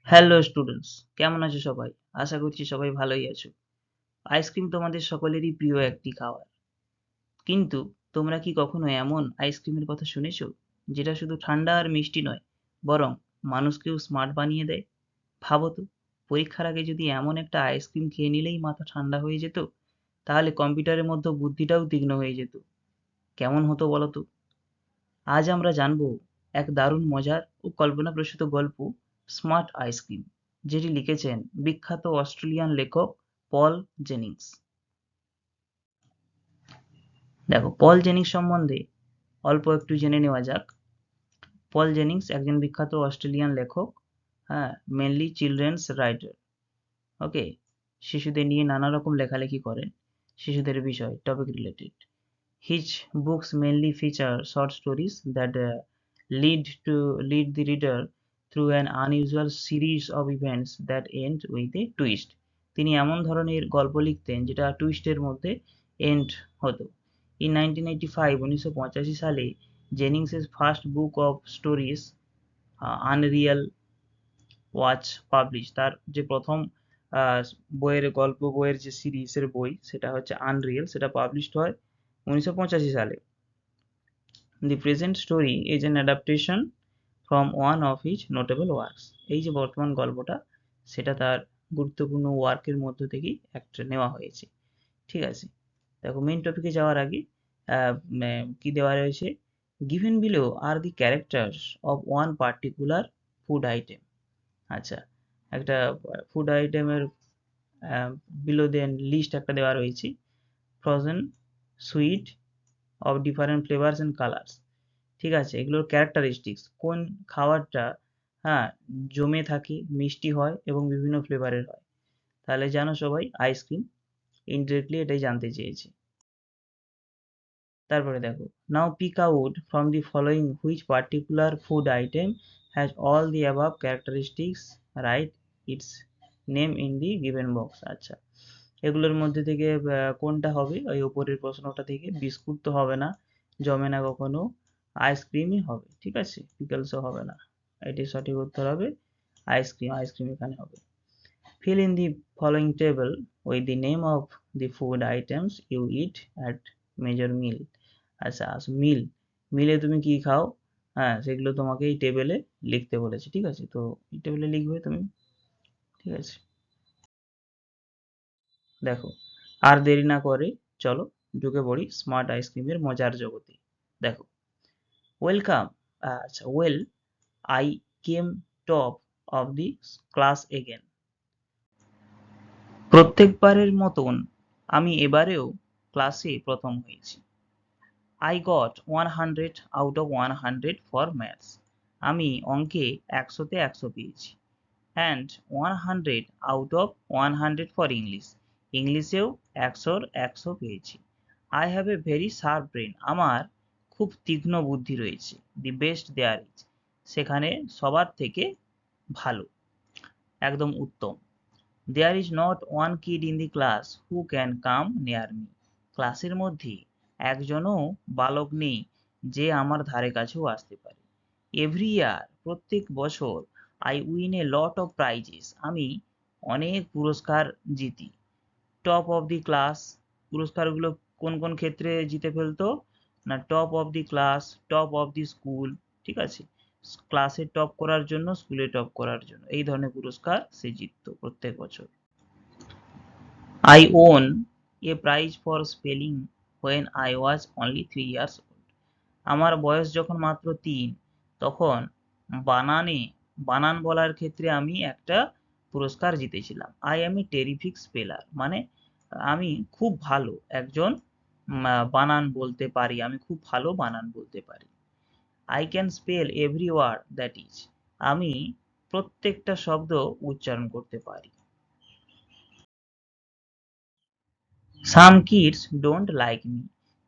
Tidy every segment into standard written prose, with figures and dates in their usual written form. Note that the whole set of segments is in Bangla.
হ্যালো স্টুডেন্টস, কেমন আছো সবাই? আশা করছি সবাই ভালোই আছো। আইসক্রিম তোমাদের সকলেরই প্রিয় একটি খাবার। কিন্তু তোমরা কি কখনো এমন আইসক্রিমের কথা শুনেছো যেটা শুধু ঠান্ডা আর মিষ্টি নয়, বরং মানুষকেও স্মার্ট বানিয়ে দেয়? ভাবো তো, পরীক্ষার আগে যদি এমন একটা আইসক্রিম খেয়ে নিলেই মাথা ঠান্ডা হয়ে যেত, তাহলে কম্পিউটারের মধ্যে বুদ্ধিটাও তীক্ষ্ণ হয়ে যেত। কেমন হতো বলো তো? আজ আমরা জানবো এক দারুণ মজার ও কল্পনাপ্রসূত গল্প, স্মার্ট আইসক্রিম, যেটি লিখেছেন বিখ্যাত অস্ট্রেলিয়ান লেখক পল জেনিংস। দেখো, পল জেনিংস সম্বন্ধে অল্প একটু জেনে নেওয়া যাক। পল জেনিংস একজন বিখ্যাত অস্ট্রেলিয়ান লেখক, হ্যাঁ, মেনলি চিলড্রেন্স রাইটার। ওকে, শিশুদের নিয়ে নানা রকম লেখালেখি করেন, শিশুদের বিষয় topic related. His books mainly feature short stories that lead to lead the reader through an unusual series of events that end with a twist. তিনি এমন ধরনের গল্প লিখতেন যেটা টুইস্টের মধ্যে এন্ড হতো। In 1985 সালে জেনিংসের first book of stories unreal watch publish. তার যে প্রথম বইয়ের গল্প বইয়ের যে সিরিজের বই সেটা হচ্ছে আনরিয়েল, সেটা পাবলিশড হয় 1985 সালে। The present story is an adaptation from one of his notable works. এই যে বর্তমান গল্পটা, সেটা তার গুরুত্বপূর্ণ ওয়ার্কের মধ্য থেকেই একটা নেওয়া হয়েছে। ঠিক আছে, দেখো মেইন টপিকে যাওয়ার আগে কি দেওয়া রয়েছে? Given below are the characters of one particular food item. আচ্ছা, একটা ফুড আইটেমের বিলো দেন লিস্ট একটা দেওয়া রয়েছে। Frozen, sweet, of different flavours and colours. ঠিক আছে, এগুলোর ক্যারেক্টারিস্টিক্স, কোন খাবারটা, হ্যাঁ, জমে থাকে, মিষ্টি হয় এবং বিভিন্ন ফ্লেভারের হয়। তাহলে জানো সবাই আইসক্রিম, ইনডিরেক্টলি এটাই জানতে চেয়েছে। তারপরে দেখো, now pick out from the following which particular food item has all the above characteristics, write its name in the given box. আচ্ছা, এগুলোর মধ্যে থেকে কোনটা হবে? ওই উপরের প্রশ্নটা থেকে। বিস্কুট তো হবে না, জমে না কখনো, আইসক্রিমই হবে। ঠিক আছে, পিকলসও হবে না। এটি সঠিক উত্তর হবে আইসক্রিম। আইসক্রিম এখানে হবে। Fill in the following table with the name of the food items you eat at major meal. আচ্ছা, মিল, মিলে তুমি কি খাও, হ্যাঁ, সেগুলো তোমাকে এই টেবিলে লিখতে বলেছে। ঠিক আছে, তো এই টেবিলে লিখবে তুমি। ঠিক আছে, দেখো, আর দেরি না করে চলো ঢুকে পড়ি স্মার্ট আইসক্রিমের মজার জগতে। দেখো, ওয়েলকাম, আচ্ছা, well, I came top of the class again. প্রত্যেকবারের মতন আমি এবারেও ক্লাসে প্রথম হয়েছি। I got 100 out of 100 for maths. আমি অঙ্কে 100-তে 100 পেয়েছি। And 100 out of 100 for English. ইংলিশেও 100-র 100 পেয়েছি। I have a very sharp brain. আমার খুব তীক্ষ্ণ বুদ্ধি রয়েছে। The best there is. সেখানে সবার থেকে ভালো, একদম উত্তম। There is not one kid in the class who can come near me. ক্লাসের মধ্যে একজনও বালক নেই যে আমার ধারে কাছেও আসতে পারে। Every year, প্রত্যেক বছর, I win a lot of prizes. আমি অনেক পুরস্কার জিতি। টপ অফ দি ক্লাস, পুরস্কারগুলো কোন কোন ক্ষেত্রে জিতে ফেলতো? না, top of the class, top of the school. ঠিক আছে, ক্লাসে টপ করার জন্য, স্কুলে টপ করার জন্য এই ধরনের পুরস্কার সে জিততো প্রত্যেক বছর। I won a prize for spelling when I was only 3 years old. আমার বয়স যখন মাত্র 3, তখন বানানে বানান বলার ক্ষেত্রে আমি একটা পুরস্কার জিতেছিলাম। I am a terrific speller, মানে আমি খুব ভালো একজন বানান বলতে পারি, আমি খুব ভালো বানান বলতে পারি। I can spell every word that is, আমি প্রত্যেকটা শব্দ উচ্চারণ করতে পারি। Some kids don't like me.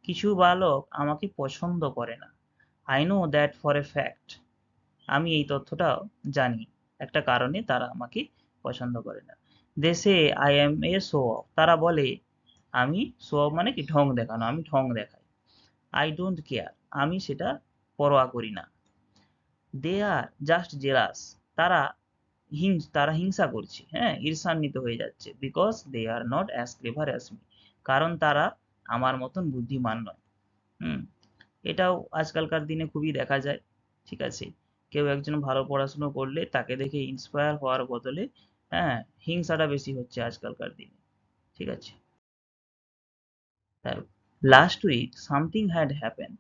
কিছু বালক আমাকে পছন্দ করে না। I know that for a fact. আমি এই তথ্যটাও জানি, একটা কারণে তারা আমাকে পছন্দ করে না। They say I am a show off. তারা বলে আমি শো অফ মানে কি, ঢং দেখানো, আমি ঢং দেখাই। I don't care. আমি সেটা পরোয়া করি না। They are just jealous. তারা তারা হিংসা করছে, হ্যাঁ, ঈর্ষান্বিত হয়ে যাচ্ছে, because they are not as clever as me, কারণ তারা আমার মতন বুদ্ধিমান নয়। হুম, এটাও আজকালকার দিনে খুবই দেখা যায়। ঠিক আছে, কেউ একজন ভালো পড়াশুনো করলে তাকে দেখে ইন্সপায়ার হওয়ার বদলে, হ্যাঁ, হিংসাটা বেশি হচ্ছে আজকালকার দিনে। ঠিক আছে, last week something had happened,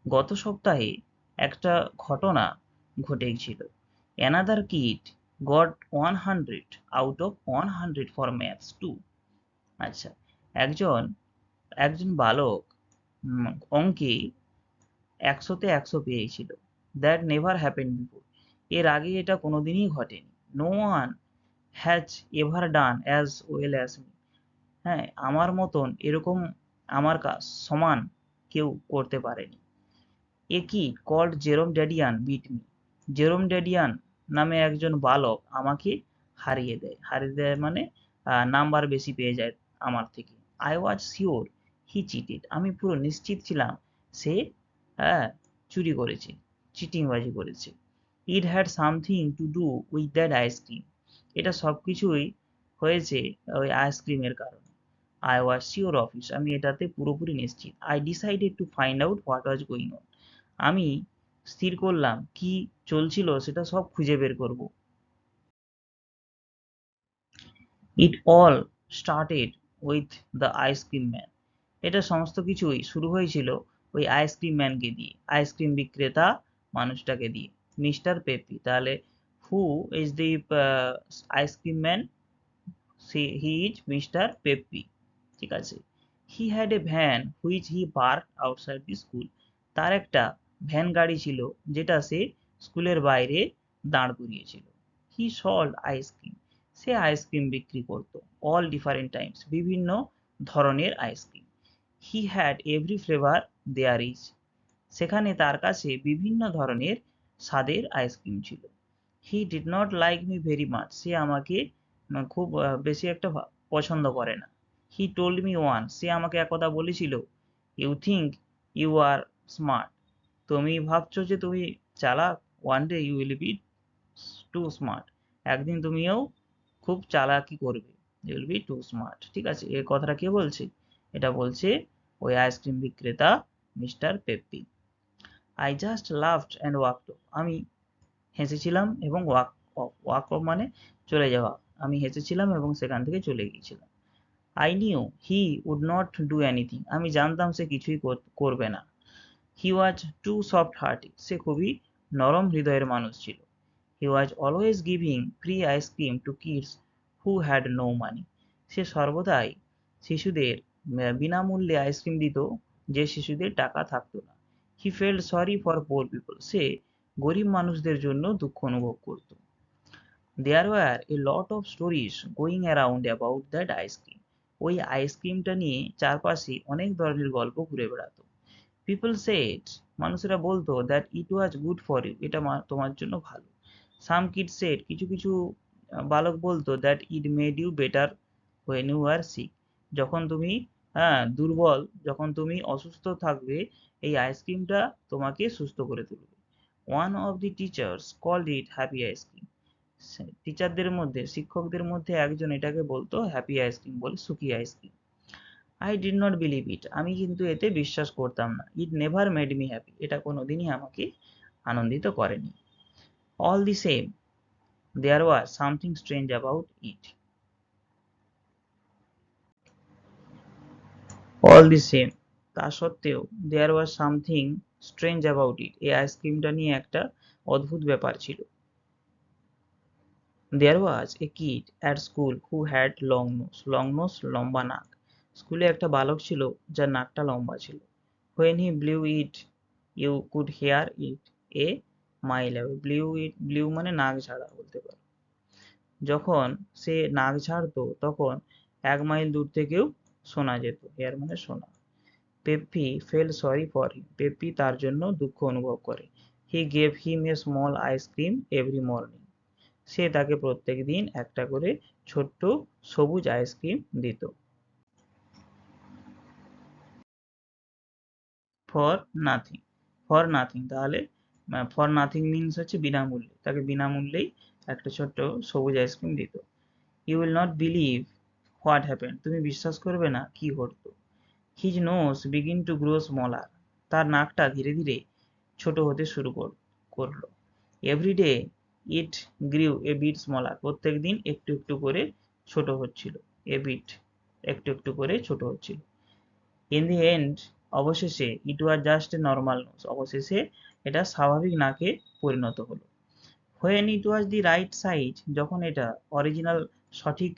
গত সপ্তাহে একটা ঘটনা ঘটেছিল। Another kid got 100 out of 100 for maths too. আচ্ছা, একজন একজন বালক অঙ্কে 100-তে 100 পেয়েছিল। দ্যাট নেভার হ্যাপেন্ড বিফোর, এর আগে এটা কোনোদিনই ঘটেনি। No one has ever done as well as me, হ্যাঁ, আমার মতন এরকম আমার কাজ সমান কেউ করতে পারেনি। এ কি কল্ড জেরোম ড্যাডিয়ান বিট মি, জেরোম ড্যাডিয়ান নামে একজন বালক আমাকে হারিয়ে দেয় মানে নাম্বার বেশি পেয়ে যায় আমার থেকে। I was sure he cheated, আমি পুরো নিশ্চিত ছিলাম সে, হ্যাঁ, চুরি করেছে, চিটিংবাজি করেছে। It had something to do with that ice cream, এটা সবকিছুই হয়েছে ওই আইসক্রিমের কারণে। I was sure of it, আমি এটাতে পুরোপুরি নিশ্চিত। I decided to find out what was going on, আমি স্থির করলাম কি চলছিল সেটা সব খুঁজে বের করব। It all started with the ice cream man, এটা সমস্ত কিছুই শুরু হয়েছিল ওই আইসক্রিম ম্যানকে দিয়ে, আইসক্রিম বিক্রেতা মানুষটাকে দিয়ে, মিস্টার পেপি। তাহলে who is the ice cream man? He is mister peppy. ঠিক আছে, he had a van which he park outside the school, তার একটা ভ্যান গাড়ি ছিল যেটা সে স্কুলের বাইরে দাঁড় করিয়েছিল। হি সল্ড আইসক্রিম, সে আইসক্রিম বিক্রি করত। অল ডিফারেন্ট টাইমস, বিভিন্ন ধরনের আইসক্রিম। He had every flavour there is, সেখানে তার কাছে বিভিন্ন ধরনের স্বাদের আইসক্রিম ছিল। He did not like me very much, সে আমাকে খুব বেশি একটা পছন্দ করে না। হি টোল্ড মি ওয়ান, সে আমাকে একদা বলেছিল, you think you are smart, তুমি ভাবছো যে তুমি চালাক, one day you will be too smart, একদিন তুমিও খুব চালাকি করবে, you will be too smart. ঠিক আছে, এই কথাটা কে বলছে? এটা বলছে ওই আইসক্রিম বিক্রেতা mister Peppi. I just laughed and walked off, আমি হেসেছিলাম এবং ওয়াক অফ মানে চলে যাওয়া, আমি হেসেছিলাম এবং সেখান থেকে চলে গিয়েছিলাম। I knew he would not do anything, আমি জানতাম সে কিছুই করবে না। He was too soft hearty, সে খুবই নরম হৃদয়ের মানুষ ছিল। He was always giving free ice cream to kids who had no money, সে সর্বদাই শিশুদের বিনামূল্যে আইসক্রিম দিত যে শিশুদের টাকা থাকতো না। He felt sorry for poor people, সে গরিব মানুষদের জন্য দুঃখ অনুভব করত। There were a lot of stories going around about that ice cream, ওই আইসক্রিমটা নিয়ে চারপাশে অনেক ধরনের গল্প ঘুরে বেড়াতো। পিপল সেড, মানুষেরা বলতো that it was good for you, এটা তোমার জন্য ভালো। সাম কিড সেড, কিছু কিছু বালক বলতো that it made you better when you are sick, যখন তুমি, হ্যাঁ, দুর্বল, যখন তুমি অসুস্থ থাকবে এই আইসক্রিমটা তোমাকে সুস্থ করে তুলবে। One of the teachers called it happy ice cream, টিচারদের মধ্যে, শিক্ষকদের মধ্যে একজন এটাকে বলতো হ্যাপি আইসক্রিম বলে, সুখী ice cream. I did not believe it, আমি কিন্তু এতে বিশ্বাস করতাম না। It never made me happy, এটা কোনোদিনই আমাকে আনন্দিত করেনি। All the same there was something strange about it, all the same, তা সত্ত্বেও there was something strange about it, এই আইসক্রিমটা নিয়ে একটা অদ্ভুত ব্যাপার ছিল। There was a kid at school who had long nose, long nose লম্বা নাক, স্কুলে একটা বালক ছিল যার নাকটা লম্বা ছিল। When he blew it you could hear it a mile away, blew মানে নাক ঝাড়া বলতে পারো, যখন সে নাক ঝাড়তো তখন 1 মাইল দূর থেকেও শোনা যেত, হেয়ার মানে শোনা। Peppi fell sorry for him, Peppi তার জন্য দুঃখ অনুভব করে। He gave him a small ice cream every morning, সে তাকে প্রত্যেক দিন একটা করে ছোট্ট সবুজ আইসক্রিম দিত। ফর নাথিং, ফর নাথিং তাহলে ফর নাথিং মিনস হচ্ছে বিনামূল্যে, তাকে বিনামূল্যেই একটা ছোট্ট সবুজ আইসক্রিম দিত। You will not believe what happen, তুমি বিশ্বাস করবে না কি ঘটতো। His nose begin to grow smaller, তার নাকটা ধীরে ধীরে ছোট হতে শুরু করলো। Every day it grew a bit smaller, প্রত্যেক দিন একটু একটু করে ছোট হচ্ছিল। এ বিট, একটু একটু করে ছোট হচ্ছিল। ইন দি এন্ড, অবশেষে it was just a normal nose, অবশেষে এটা স্বাভাবিক নাকে পরিণত হলো। When it was the right size, যখন এটা অরিজিনাল সঠিক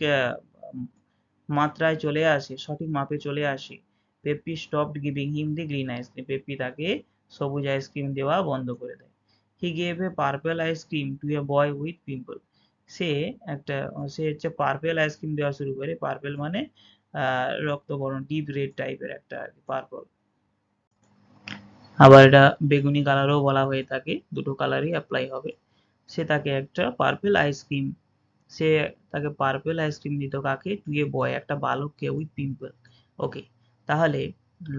মাত্রায় চলে আসে, সঠিক মাপে চলে আসে, Peppy stopped giving him the green ice cream, Peppy তাকে সবুজ আইসক্রিম দেওয়া বন্ধ করে দেয়। He gave a purple ice cream to a boy with pimple, সে একটা সে হচ্ছে পার্পল আইসক্রিম দেওয়া শুরু করে। পার্পল মানে রক্তবর্ণ, ডিপ রেড টাইপের একটা পার্পল। আবার এটা বেগুনি কালারও বলা হয়ে থাকে, দুটো কালারই অ্যাপ্লাই হবে। সে তাকে একটা পার্পল আইসক্রিম, সে তাকে পার্পল আইসক্রিম দিত কাকে, টু এ বয়, একটা বালককে, উইথ পিম্পল। ওকে, তাহলে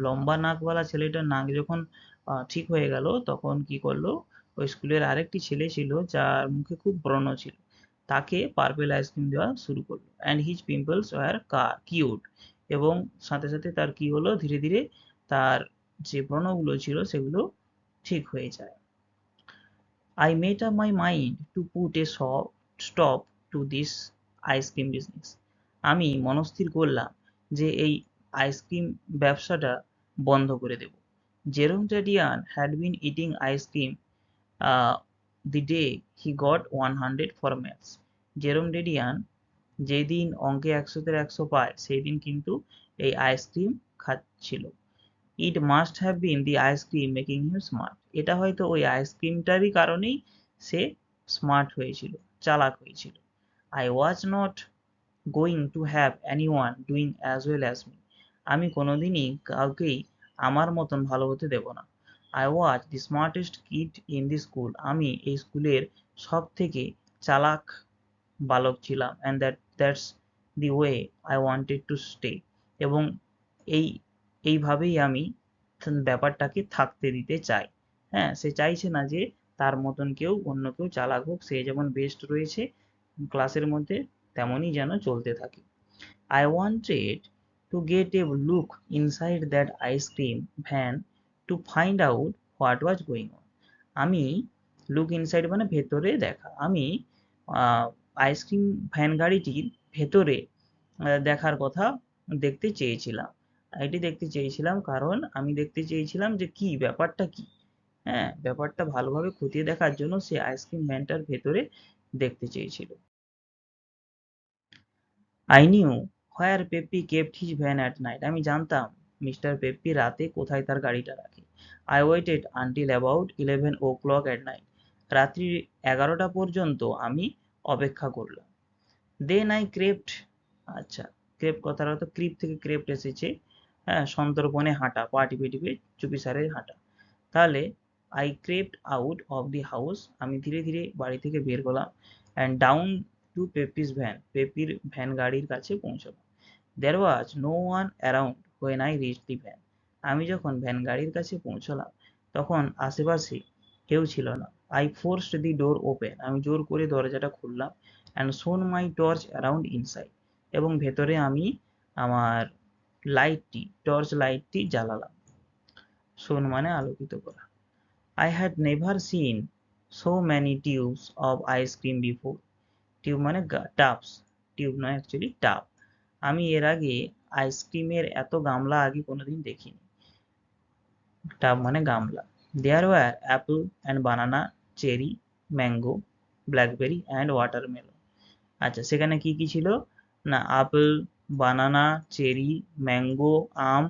লম্বা নাকওয়ালা ছেলেটার নাক যখন ঠিক হয়ে গেল, তখন কি করলো, ওই স্কুলের আরেকটি ছেলে ছিল যার মুখে খুব ব্রণ ছিল, তাকে পার্পল আইসক্রিম দেওয়া শুরু করলো। And his pimples war cute, এবং সাথে সাথে তার কি হলো, ধীরে ধীরে তার যে ব্রণগুলো ছিল সেগুলো ঠিক হয়ে যায়। I made up my mind to put a stop to this ice cream business, আমি মনস্থির করলাম যে এই আইসক্রিম ব্যবসাটা বন্ধ করে দেব। Jerome Tedian had been eating ice cream the day he got 100 for maths, Jerome Tedian যেদিন অঙ্কে 100-তে 100 পায় সেই দিন কিন্তু এই আইসক্রিম খাচ্ছিল। It must have been the ice cream making him smart, এটা হয়তো ওই আইসক্রিমটারই কারণেই সে স্মার্ট হয়েছিল, চালাক হয়েছিল। I was not going to have anyone doing as well as me, আমি কোনোদিনই কাউকেই আমার মতন ভালো হতে দেব না। I was the smartest kid in the school, আমি এই স্কুলের সব থেকে চালাক বালক ছিলাম। And that's the way I wanted to stay, এবং এই এইভাবেই আমি ব্যাপারটাকে থাকতে দিতে চাই। হ্যাঁ, সে চাইছে না যে তার মতন কেউ, অন্য কেউ চালাক হোক, সে যেমন বেস্ট রয়েছে ক্লাসের মধ্যে তেমনই যেন চলতে থাকে। I wanted to get a look inside that ice cream van to find out what was going on. আমি লুক ইনসাইড মানে ভেতরে দেখা, আমি আইসক্রিম ভ্যান গাড়িটির ভেতরে দেখার কথা দেখতে চেয়েছিলাম। এটি দেখতে চেয়েছিলাম কারণ আমি দেখতে চেয়েছিলাম যে কি ব্যাপারটা কি। হ্যাঁ, ব্যাপারটা ভালোভাবে খতিয়ে দেখার জন্য সে আইসক্রিম ভ্যানটার ভেতরে দেখতে চেয়েছিল। I knew where পেপ্পি kept his van at night, আমি জানতাম মিস্টার পেপ্পি রাতে কোথায় তার গাড়িটা রাখে। I waited until about 11 o'clock at night, রাত্রি 11টা পর্যন্ত আমি অপেক্ষা করলাম। দেন আই ক্রেপ্ট, আচ্ছা, ক্রেপ্ট কথার অর্থ ক্রিপ থেকে ক্রেপ্ট এসেছে, হ্যাঁ, সন্তর্পণে হাঁটা, পা টিপে টিপে চুপিসারে হাঁটা। তাহলে I crept out of the house, আমি ধীরে ধীরে বাড়ি থেকে বের হলাম। And down to Peppy's van, পেপ্পির ভ্যান গাড়ির কাছে পৌঁছলাম। There was no one around when I reach the van, আমি যখন ভ্যান গাড়ির কাছে পৌঁছলাম তখন আশেপাশে কেউ ছিল না। I forced the door open, আমি জোর করে দরজাটা খুললাম। অ্যান্ড শোন মাই টর্চ অ্যারাউন্ড ইনসাইড, এবং ভেতরে আমি আমার লাইটটি, টর্চ লাইটটি জ্বালালাম। শোন মানে আলোকিত করা। I had never seen so many tubes of ice cream before. Tube মানে টাবস, টিউব নয় অ্যাকচুয়ালি টাব। আমি এর আগে আইসক্রিমের এত গামলা আগে কোনোদিন দেখিনি। টাব মানে গামলা। There were apple and banana, cherry, mango, blackberry and watermelon. আচ্ছা, সেখানে কি কি ছিল না, আপেল, বানানা, চেরি, ম্যাঙ্গো আম,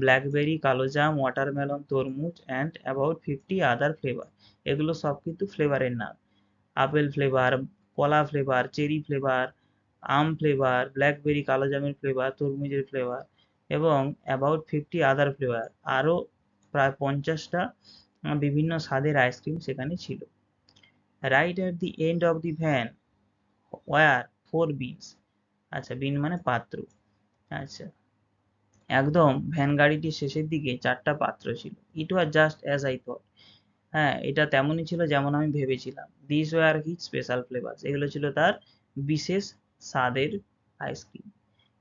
ব্ল্যাকবেরি কালোজাম, ওয়াটারমেলন তরমুজ, অ্যান্ড অ্যাবাউট 50 আদার ফ্লেভার, এগুলো সব কিন্তু ফ্লেভারের নাম। আপেল ফ্লেভার, কলা ফ্লেভার, চেরি ফ্লেভার, আম ফ্লেভার, ব্ল্যাকবেরি কালোজামের ফ্লেভার, তরমুজের ফ্লেভার, এবং অ্যাবাউট 50 আদার ফ্লেভার, আরও প্রায় 50টা বিভিন্ন স্বাদের আইসক্রিম সেখানে ছিল। Right at the end of the van war 4 beans, আচ্ছা, বিন মানে পাত্র। আচ্ছা, একদম ভ্যান গাড়িটির শেষের দিকে 4টা পাত্র ছিল। It was just as I thought, হ্যাঁ, এটা তেমনই ছিল যেমন আমি ভেবেছিলাম। This were his special flavours, এগুলো ছিল তার বিশেষ স্বাদের ice cream.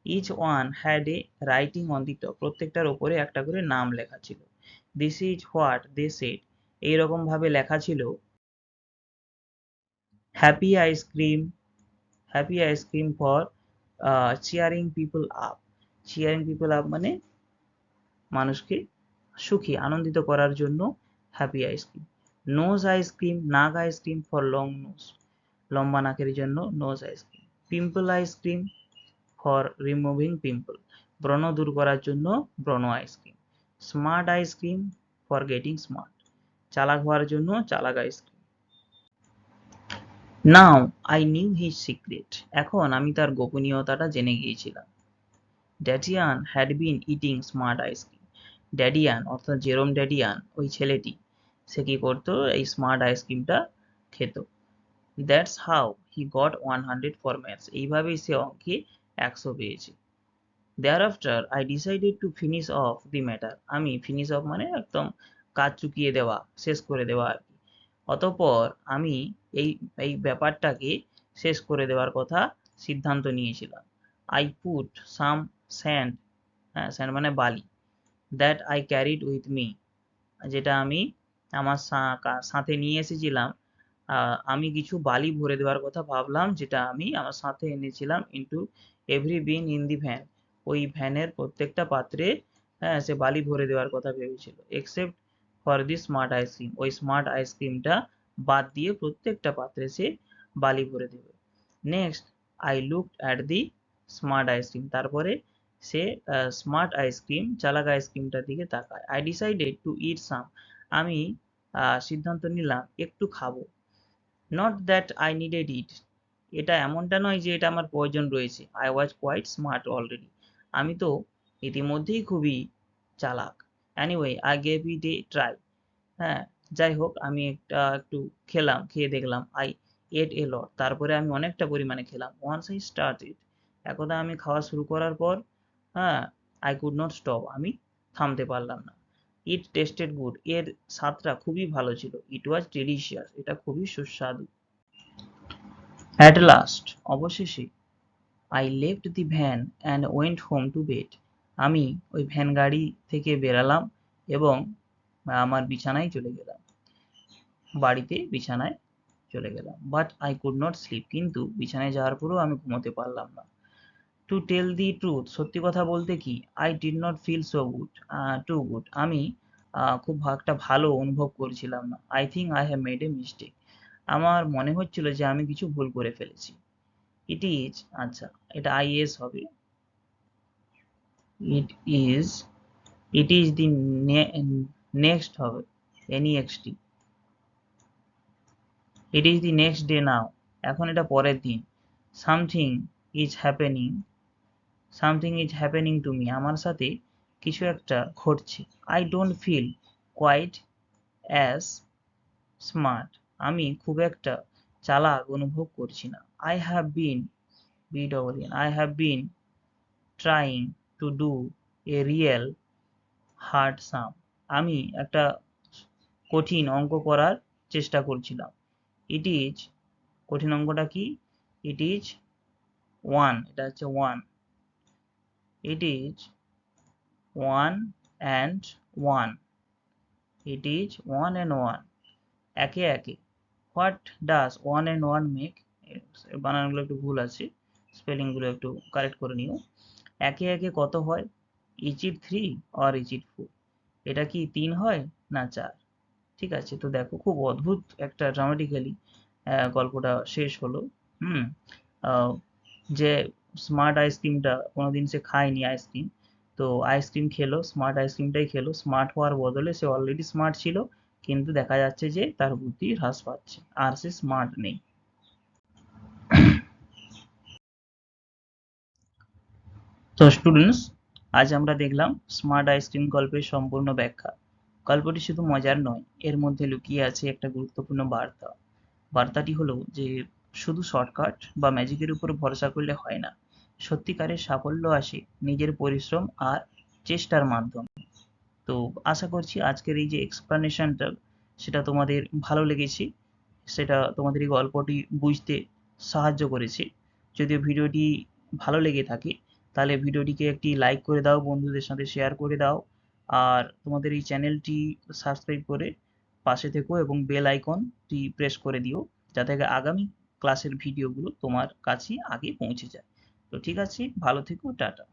Each one had a writing on the top, প্রত্যেকটার ওপরে একটা করে নাম লেখা ছিল। This is what they said, এইরকম ভাবে লেখা ছিল। Happy ice cream, happy ice cream for cheering people up. Cheering people up মানে মানুষকে সুখী আনন্দিত করার জন্য হ্যাপি আইসক্রিম। নোজ আইসক্রিম, নাক আইসক্রিম ফর লং নোজ, লম্বা নাকের জন্য nose ice cream. Pimple ice cream for removing pimple, ব্রণ দূর করার জন্য ব্রণ ice cream. Smart ice cream for getting smart, চালাক হওয়ার জন্য চালাক ice cream. Now I knew his secret, এখন আমি তার গোপনীয়তাটা জেনে গিয়েছিলাম। Dadian had been eating smart ice cream, Dadian অর্থাৎ জেরোম ড্যাডিয়ান ওই ছেলেটি, সে কি করতো, এই স্মার্ট আইসক্রিমটা খেত। That's how he got 100 for maths, এইভাবেই সে অঙ্কে 100 পেয়েছে। thereafter I decided to finish off the matter, আমি ফিনিশ অফ মানে একদম কাজ চুকিয়ে দেওয়া, শেষ করে দেওয়া আর কি। অতঃপর আমি এই এই ব্যাপারটাকে শেষ করে দেওয়ার কথা সিদ্ধান্ত নিয়েছিলাম। I put some sand, হ্যাঁ স্যান্ড মানে বালি, that I carried with me, যেটা আমি আমার সাথে নিয়ে এসেছিলাম। আমি কিছু বালি ভরে দেওয়ার কথা ভাবলাম, যেটা আমি আমার সাথে এনেছিলাম। Into every been in the van, ওই ভ্যানের প্রত্যেকটা পাত্রে হ্যাঁ সে বালি ভরে দেওয়ার কথা ভেবেছিল। Except for the smart ice cream, ওই স্মার্ট আইসক্রিমটা বাদ দিয়ে প্রত্যেকটা পাত্রে সে বালি ভরে দেবে। Next I looked at the smart ice cream, তারপরে সে স্মার্ট আইসক্রিম চালাক আইসক্রিমটার দিকে তাকায়। I decided to eat some, আমি সিদ্ধান্ত নিলাম একটু খাবো। Not that I needed it, এটা এমনটা নয় যে এটা আমার প্রয়োজন রয়েছে। I was quite smart already, আমি তো ইতিমধ্যেই খুবই চালাক। Anyway I gave it A try, হ্যাঁ যাই হোক আমি একটু খেলাম, খেয়ে দেখলাম। আই এট এ লট, তারপরে আমি অনেকটা পরিমাণে খেলাম। ওয়ান্স আই স্টার্টেড, একদা আমি খাওয়া শুরু করার পর হ্যাঁ আই কুড নট স্টপ, আমি থামতে পারলাম না। ইট টেস্টেড গুড, এর স্বাদটা খুবই ভালো ছিল। ইট ওয়াজ ডিলিশিয়াস, এটা খুবই সুস্বাদু। অ্যাট লাস্ট, অবশেষে। I left the van and went home to bed, আমি ওই ভ্যান গাড়ি থেকে বেরালাম এবং আমার বিছানায় চলে গেলাম, বাড়িতে বিছানায় চলে গেলাম। But I could not slip, কিন্তু বিছানায় যাওয়ার পরেও আমি ঘুমোতে পারলাম না। টু টেল দি ট্রুথ, সত্যি কথা বলতে কি, I did not feel so good, too good, আমি খুব একটা ভালো অনুভব করছিলাম না। I think I have made a mistake, আমার মনে হচ্ছিল যে আমি কিছু ভুল করে ফেলেছি। ইট ইজ, আচ্ছা এটা আইএস হবে। It is, it is the next হবে NEXT. It is the next day now, এখন এটা পরের দিন। Something is happening, something is happening to me, আমার সাথে কিছু একটা ঘটছে। I don't feel quite as smart, আমি খুব একটা চালাক অনুভব করছি না। I have been, B double N, I have been trying to do a real hard sum, আমি একটা কঠিন অঙ্ক করার চেষ্টা করছিলাম। ইট ইজ, কঠিন অঙ্কটা কি, ইট ইজ ওয়ান, এটা হচ্ছে one. It is one and one, it is one and one, একে একে। What does one and one make, বানানগুলো একটু ভুল আছে, স্পেলিংগুলো একটু কারেক্ট করে নিও। একে একে কত হয়, is it three or is it four, এটা কি 3 হয় না 4? ঠিক আছে, তো দেখো খুব অদ্ভুত একটা ড্রামাটিক্যালি গল্পটা শেষ হলো। হুম যে স্মার্ট আইসক্রিমটা কোনোদিন সে খায়নি আইসক্রিম, তো আইসক্রিম খেলো, স্মার্ট আইসক্রিমটাই খেলো। স্মার্ট হওয়ার বদলে সে অলরেডি স্মার্ট ছিল, কিন্তু দেখা যাচ্ছে যে তার বুদ্ধি হ্রাস পাচ্ছে, আর সে স্মার্ট নেই। তো স্টুডেন্টস, আজ আমরা দেখলাম স্মার্ট আইসক্রিম গল্পের সম্পূর্ণ ব্যাখ্যা। গল্পটি শুধু মজার নয়, এর মধ্যে লুকিয়ে আছে একটা গুরুত্বপূর্ণ বার্তা। বার্তাটি হলো যে শুধু শর্টকাট বা ম্যাজিকের উপর ভরসা করলে হয় না, সত্যিকারের সাফল্য আসে নিজের পরিশ্রম আর চেষ্টার মাধ্যমে। তো আশা করছি আজকের এই যে এক্সপ্লানেশনটা সেটা তোমাদের ভালো লেগেছে, সেটা তোমাদের এই গল্পটি বুঝতে সাহায্য করেছে। যদিও ভিডিওটি ভালো লেগে থাকে তাহলে ভিডিওটিকে একটি লাইক করে দাও, বন্ধুদের সাথে শেয়ার করে দাও, আর তোমাদের এই চ্যানেলটি সাবস্ক্রাইব করে পাশে থেকো এবং বেল আইকনটি প্রেস করে দিও, যাতে আগামী ক্লাসের ভিডিওগুলো তোমার কাছে আগে পৌঁছে যায়। তো ঠিক আছে, ভালো থেকো, টাটা।